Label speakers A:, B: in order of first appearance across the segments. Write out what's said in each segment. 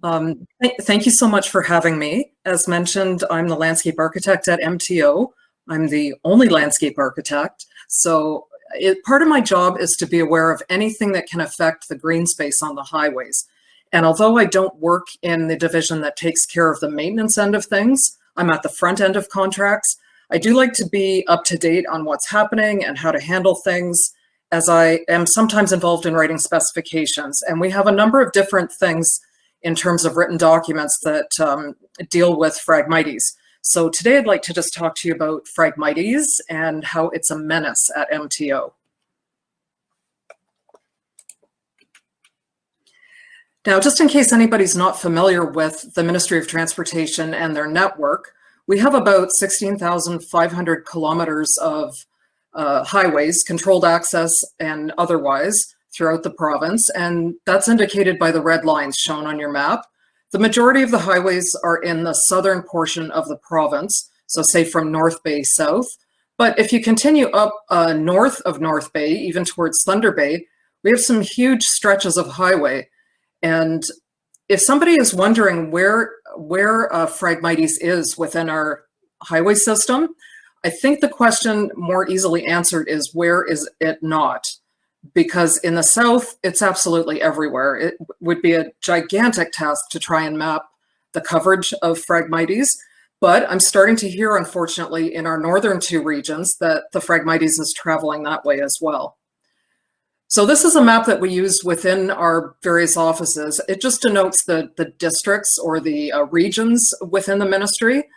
A: Thank you so much for having me. As mentioned, I'm the landscape architect at MTO. I'm the only landscape architect. So part of my job is to be aware of anything that can affect the green space on the highways. And although I don't work in the division that takes care of the maintenance end of things, I'm at the front end of contracts. I do like to be up to date on what's happening and how to handle things, as I am sometimes involved in writing specifications. And we have a number of different things in terms of written documents that deal with Phragmites. So today I'd like to just talk to you about Phragmites and how it's a menace at MTO. Now, just in case anybody's not familiar with the Ministry of Transportation and their network, we have about 16,500 kilometers of highways, controlled access and otherwise, throughout the province, and that's indicated by the red lines shown on your map. The majority of the highways are in the southern portion of the province, so say from North Bay south. But if you continue up north of North Bay, even towards Thunder Bay, we have some huge stretches of highway. And if somebody is wondering where Phragmites is within our highway system, I think the question more easily answered is, where is it not? Because in the south, it's absolutely everywhere. It would be a gigantic task to try and map the coverage of Phragmites, but I'm starting to hear, unfortunately, in our northern two regions that the Phragmites is traveling that way as well. So this is a map that we use within our various offices. It just denotes the districts or the regions within the ministry.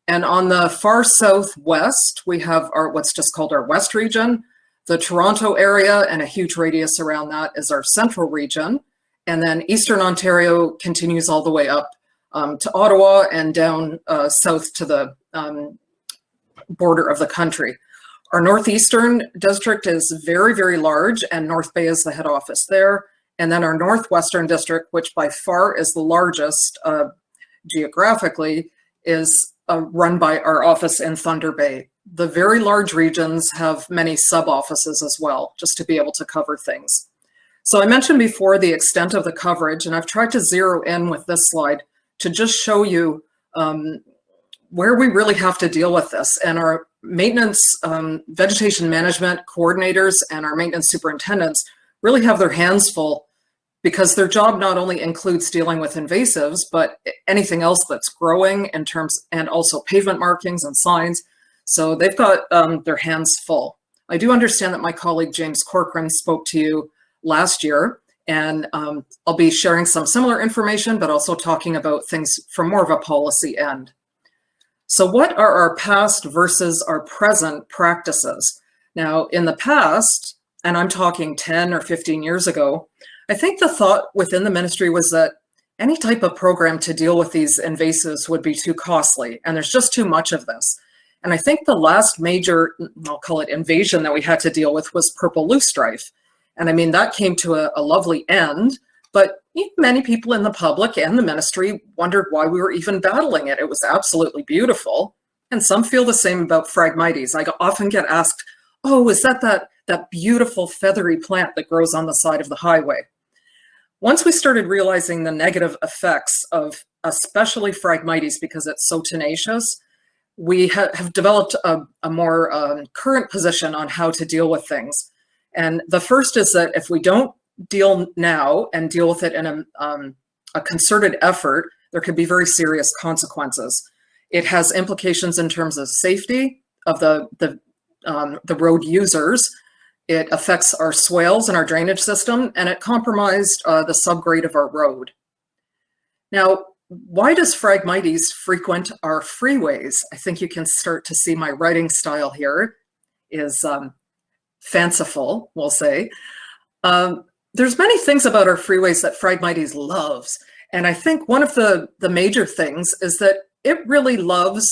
A: And on the far southwest, we have what's just called our West region. The Toronto area and a huge radius around that is our central region. And then Eastern Ontario continues all the way up to Ottawa and down south to the border of the country. Our Northeastern district is very, very large, and North Bay is the head office there. And then our Northwestern district, which by far is the largest geographically, is run by our office in Thunder Bay. The very large regions have many sub-offices as well, just to be able to cover things. So I mentioned before the extent of the coverage, and I've tried to zero in with this slide to just show you where we really have to deal with this. And our maintenance, vegetation management coordinators and our maintenance superintendents really have their hands full, because their job not only includes dealing with invasives, but anything else that's growing in terms, and also pavement markings and signs. So they've got their hands full. I do understand that my colleague James Corcoran spoke to you last year, and I'll be sharing some similar information, but also talking about things from more of a policy end. So what are our past versus our present practices? Now, in the past, and I'm talking 10 or 15 years ago, I think the thought within the ministry was that any type of program to deal with these invasives would be too costly, and there's just too much of this. And I think the last major, I'll call it invasion, that we had to deal with was purple loosestrife. And I mean, that came to a lovely end, but many people in the public and the ministry wondered why we were even battling it. It was absolutely beautiful. And some feel the same about Phragmites. I often get asked, oh, is that beautiful feathery plant that grows on the side of the highway? Once we started realizing the negative effects of especially Phragmites, because it's so tenacious, we have developed a more current position on how to deal with things. And the first is that if we don't deal now and deal with it in a concerted effort, there could be very serious consequences. It has implications in terms of safety of the road users. It affects our swales and our drainage system, and it compromised the subgrade of our road. Now, why does Phragmites frequent our freeways? I think you can start to see my writing style here is fanciful, we'll say. There's many things about our freeways that Phragmites loves. And I think one of the major things is that it really loves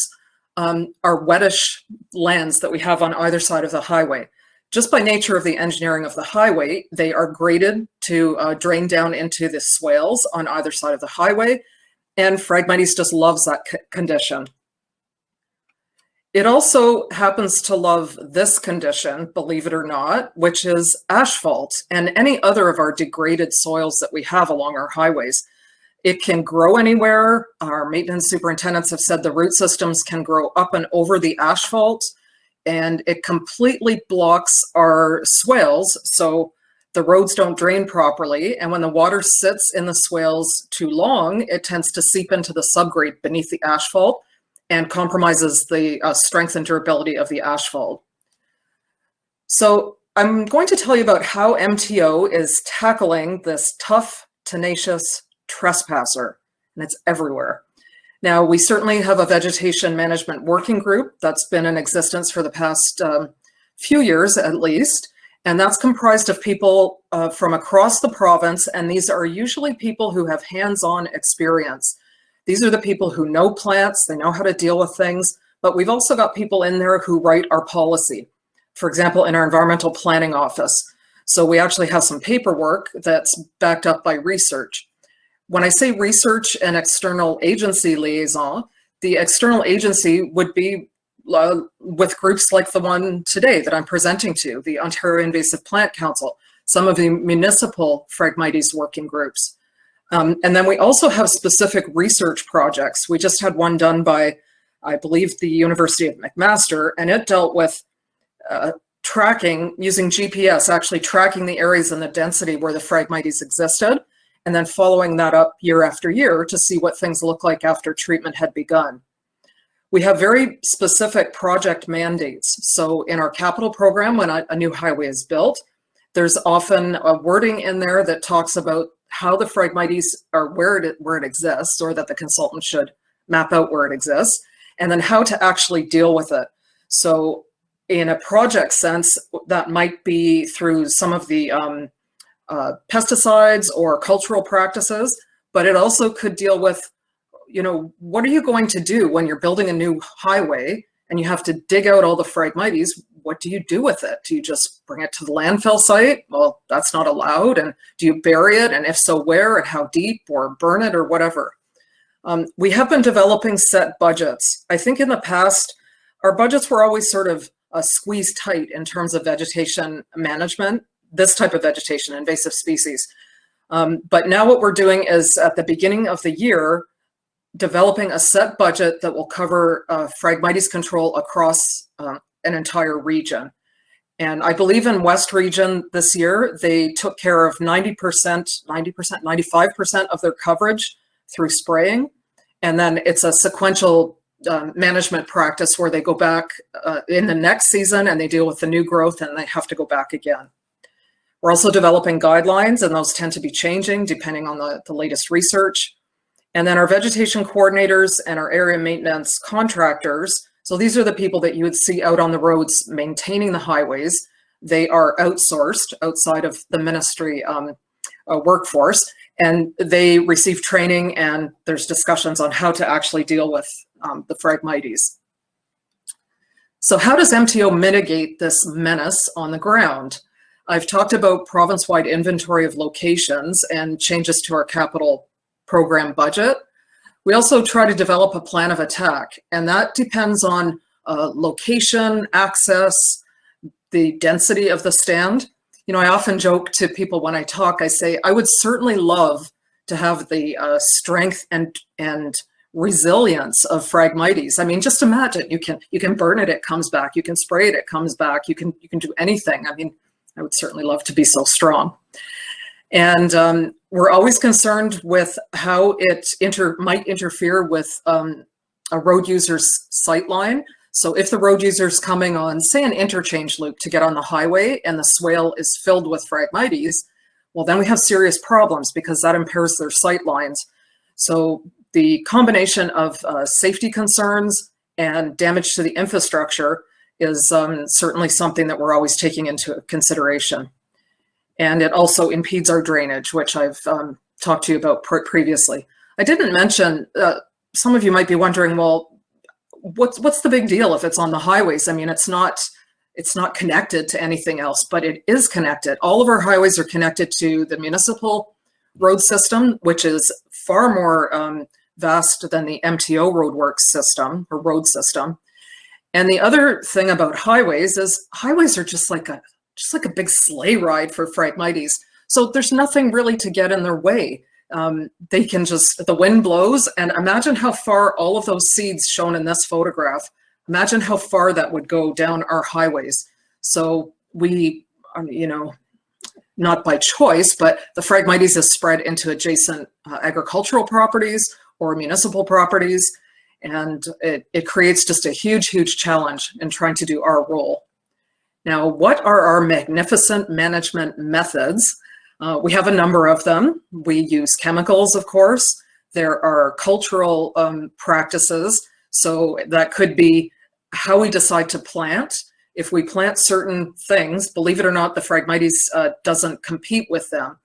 A: our wettish lands that we have on either side of the highway. Just by nature of the engineering of the highway, they are graded to drain down into the swales on either side of the highway. And Phragmites just loves that condition. It also happens to love this condition, believe it or not, which is asphalt and any other of our degraded soils that we have along our highways. It can grow anywhere. Our maintenance superintendents have said the root systems can grow up and over the asphalt, and it completely blocks our swales, so the roads don't drain properly. And when the water sits in the swales too long, it tends to seep into the subgrade beneath the asphalt and compromises the strength and durability of the asphalt. So I'm going to tell you about how MTO is tackling this tough, tenacious trespasser, and it's everywhere. Now, we certainly have a vegetation management working group that's been in existence for the past few years at least, and that's comprised of people from across the province, and these are usually people who have hands-on experience. These are the people who know plants, they know how to deal with things, but we've also got people in there who write our policy. For example, in our environmental planning office. So we actually have some paperwork that's backed up by research. When I say research and external agency liaison, the external agency would be with groups like the one today that I'm presenting to, the Ontario Invasive Plant Council, some of the municipal Phragmites working groups. And then we also have specific research projects. We just had one done by, I believe, the University of McMaster, and it dealt with tracking, using GPS, actually tracking the areas and the density where the Phragmites existed, and then following that up year after year to see what things look like after treatment had begun. We have very specific project mandates. So in our capital program, when a new highway is built, there's often a wording in there that talks about how the Phragmites are, where it exists, or that the consultant should map out where it exists, and then how to actually deal with it. So in a project sense, that might be through some of the pesticides or cultural practices, but it also could deal with, you know, what are you going to do when you're building a new highway and you have to dig out all the Phragmites? What do you do with it? Do you just bring it to the landfill site? Well, that's not allowed. And do you bury it? And if so, where and how deep, or burn it or whatever? We have been developing set budgets. I think in the past, our budgets were always sort of squeezed tight in terms of vegetation management, this type of vegetation, invasive species. But now what we're doing is at the beginning of the year, developing a set budget that will cover Phragmites control across an entire region. And I believe in West Region this year, they took care of 90%, 95% of their coverage through spraying. And then it's a sequential management practice where they go back in the next season and they deal with the new growth and they have to go back again. We're also developing guidelines, and those tend to be changing depending on the latest research. And then our vegetation coordinators and our area maintenance contractors, so these are the people that you would see out on the roads maintaining the highways. They are outsourced outside of the ministry workforce, and they receive training, and there's discussions on how to actually deal with the Phragmites. So how does MTO mitigate this menace on the ground? I've talked about province-wide inventory of locations and changes to our capital program budget. We also try to develop a plan of attack, and that depends on location, access, the density of the stand. You know, I often joke to people when I talk, I say, I would certainly love to have the strength and resilience of Phragmites. I mean, just imagine, you can burn it, it comes back. You can spray it, it comes back. You can do anything. I mean, I would certainly love to be so strong. And we're always concerned with how it might interfere with a road user's sight line. So if the road user's coming on, say, an interchange loop to get on the highway and the swale is filled with Phragmites, well, then we have serious problems because that impairs their sight lines. So the combination of safety concerns and damage to the infrastructure is certainly something that we're always taking into consideration. And it also impedes our drainage, which I've talked to you about previously. I didn't mention, some of you might be wondering, well, what's the big deal if it's on the highways? I mean, it's not connected to anything else, but it is connected. All of our highways are connected to the municipal road system, which is far more vast than the MTO roadworks system or road system. And the other thing about highways is highways are just like a big sleigh ride for Phragmites. So there's nothing really to get in their way. They can just, the wind blows, and imagine how far all of those seeds shown in this photograph, imagine how far that would go down our highways. So we, you know, not by choice, but the Phragmites is spread into adjacent agricultural properties or municipal properties. And it creates just a huge, huge challenge in trying to do our role. Now, what are our magnificent management methods? We have a number of them. We use chemicals, of course. There are cultural practices. So that could be how we decide to plant. If we plant certain things, believe it or not, the Phragmites doesn't compete with them.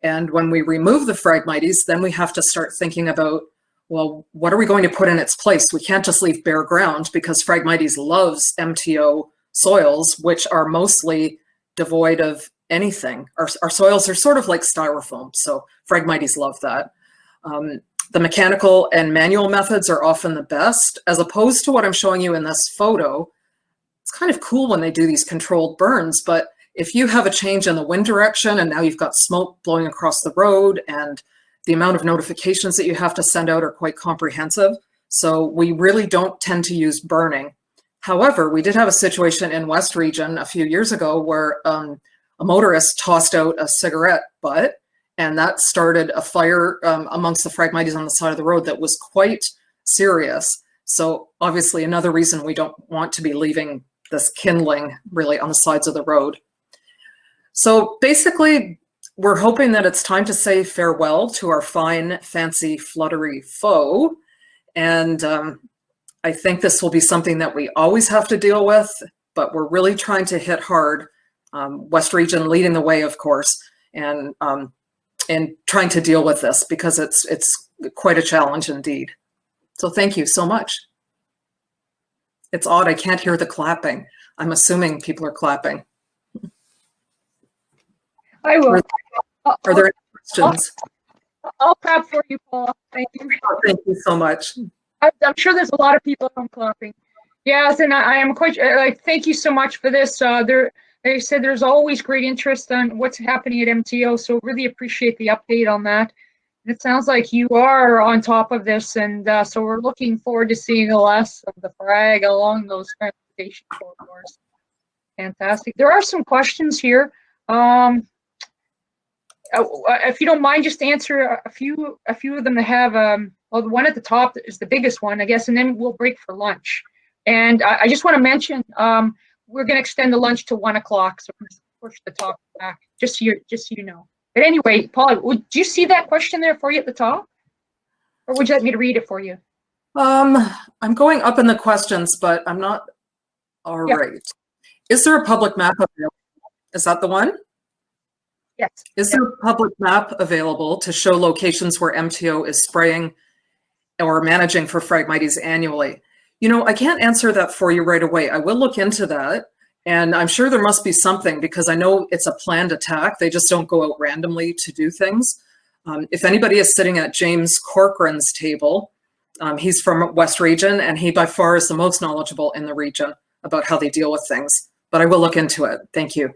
A: And when we remove the Phragmites, then we have to start thinking about, well, what are we going to put in its place? We can't just leave bare ground because Phragmites loves MTO soils, which are mostly devoid of anything. Our soils are sort of like styrofoam, so Phragmites love that. The mechanical and manual methods are often the best, as opposed to what I'm showing you in this photo. It's kind of cool when they do these controlled burns, but if you have a change in the wind direction and now you've got smoke blowing across the road and the amount of notifications that you have to send out are quite comprehensive. So we really don't tend to use burning. However, we did have a situation in West Region a few years ago where a motorist tossed out a cigarette butt, and that started a fire amongst the Phragmites on the side of the road that was quite serious. So obviously another reason we don't want to be leaving this kindling really on the sides of the road. So basically, we're hoping that it's time to say farewell to our fine, fancy, fluttery foe. And I think this will be something that we always have to deal with, but we're really trying to hit hard. West Region leading the way, of course, and trying to deal with this because it's quite a challenge indeed. So thank you so much. It's odd, I can't hear the clapping. I'm assuming people are clapping.
B: I will.
A: Are there any questions?
B: I'll clap for you, Paul. Thank you.
A: Oh, thank you so much.
B: I'm sure there's a lot of people from clapping. Yes, and I am quite like. Thank you so much for this. They said there's always great interest on what's happening at MTO, so really appreciate the update on that. It sounds like you are on top of this, and so we're looking forward to seeing less of the frag along those transportation corridors. Fantastic. There are some questions here. If you don't mind, just answer a few of them that have, well, the one at the top is the biggest one, I guess, and then we'll break for lunch. And I just want to mention, we're going to extend the lunch to 1 o'clock, so we're going to push the talk back, just so you know. But anyway, Paul, do you see that question there for you at the top? Or would you like me to read it for you?
A: I'm going up in the questions, but I'm not, all right. Is there a public map available? Is that the one?
B: Yes.
A: Is there a public map available to show locations where MTO is spraying or managing for Phragmites annually? You know, I can't answer that for you right away. I will look into that, and I'm sure there must be something because I know it's a planned attack. They just don't go out randomly to do things. If anybody is sitting at James Corcoran's table, he's from West Region, and he by far is the most knowledgeable in the region about how they deal with things. But I will look into it. Thank you.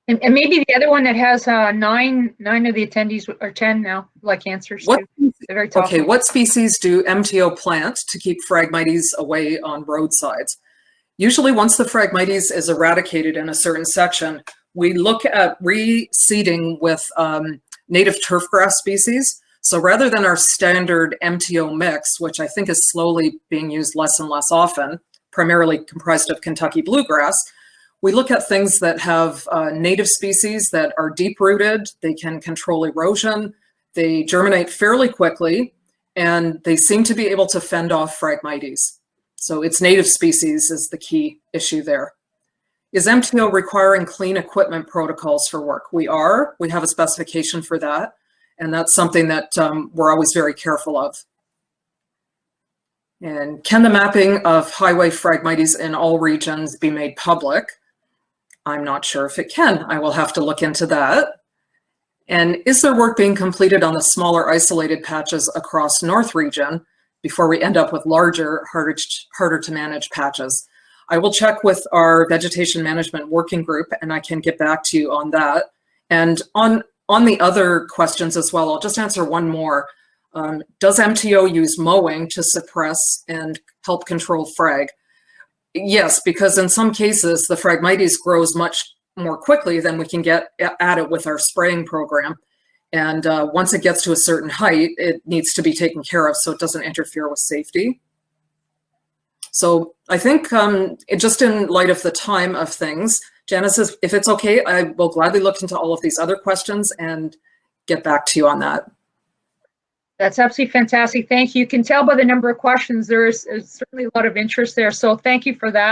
B: And maybe the other one that has nine of the attendees, or 10 now, like answers to the very top.
A: Okay, what species do MTO plant to keep Phragmites away on roadsides? Usually once the Phragmites is eradicated in a certain section, we look at reseeding with native turfgrass species. So rather than our standard MTO mix, which I think is slowly being used less and less often, primarily comprised of Kentucky bluegrass, we look at things that have native species that are deep-rooted, they can control erosion, they germinate fairly quickly, and they seem to be able to fend off Phragmites. So it's native species is the key issue there. Is MTO requiring clean equipment protocols for work? We are. We have a specification for that, and that's something that we're always very careful of. And can the mapping of highway Phragmites in all regions be made public? I'm not sure if it can. I will have to look into that. And is there work being completed on the smaller isolated patches across North Region before we end up with larger, harder to manage patches? I will check with our vegetation management working group and I can get back to you on that. And on on the other questions as well, I'll just answer one more. Does MTO use mowing to suppress and help control frag? Yes, because in some cases, the Phragmites grows much more quickly than we can get at it with our spraying program. And once it gets to a certain height, it needs to be taken care of so it doesn't interfere with safety. So I think just in light of the time of things, Janice says, if it's okay, I will gladly look into all of these other questions and get back to you on that.
B: That's absolutely fantastic. Thank you. You can tell by the number of questions, there is certainly a lot of interest there. So thank you for that.